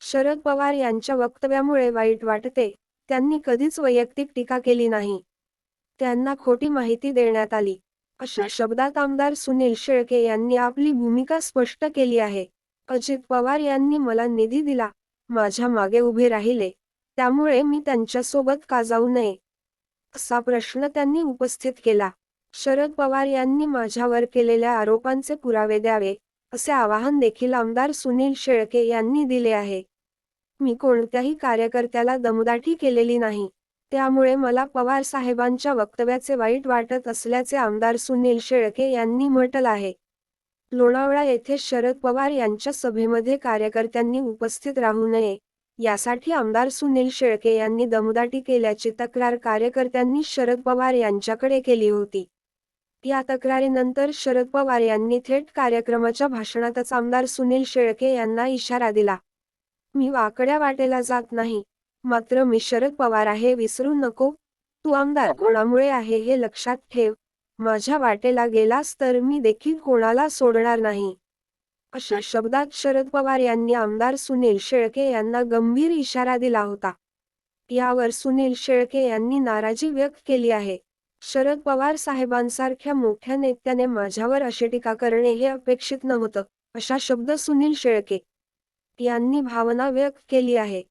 शरद पवार यांच्या वक्तव्यामुळे वाईट वाटते. त्यांनी कधीच वैयक्तिक टीका केली नाही. त्यांना खोटी माहिती देण्यात आली. अशा शब्दात आमदार सुनील शेळके यांनी आपली भूमिका स्पष्ट केली आहे. अजित पवार यांनी मला निधी दिला, माझ्या मागे उभे राहिले, त्यामुळे मी त्यांच्यासोबत का जाऊ नये, असा प्रश्न त्यांनी उपस्थित केला. शरद पवार यांनी माझ्यावर केलेल्या आरोपांचे पुरावे द्यावे, असे आवाहन देखील आमदार सुनील शेळके यांनी दिले आहे. मी कोणत्याही कार्यकर्त्याला दमदाटी केलेली नाही. त्यामुळे मला पवार साहेबांच्या वक्तव्याचे वाईट वाटत असल्याचे आमदार सुनील शेळके यांनी म्हटलं आहे. लोणावळा येथे शरद पवार यांच्या सभेमध्ये कार्यकर्त्यांनी उपस्थित राहू नये, यासाठी आमदार सुनील शेळके यांनी दमदाटी केल्याची तक्रार कार्यकर्त्यांनी शरद पवार यांच्याकडे केली होती. या तक्रारीनंतर शरद पवार यांनी थेट कार्यक्रमाच्या भाषणातच आमदार सुनील शेळके यांना इशारा दिला. मी वाकड्या वाटेला जात नाही, मात्र मी शरद पवार आहे विसरू नको. तू आमदार कोणामुळे आहे हे लक्षात ठेव. माझ्या वाटेला गेलास तर मी देखील कोणाला सोडणार नाही. अशा शब्दात शरद पवार यांनी आमदार सुनील शेळके यांना गंभीर इशारा दिला होता. यावर सुनील शेळके यांनी नाराजी व्यक्त केली आहे. शरद पवार साहेबांसारख्या मोठ्या नेत्याने माझ्यावर अशी टीका करणे हे अपेक्षित नव्हतं, अशा शब्द सुनील शेळके यांनी भावना व्यक्त केली आहे.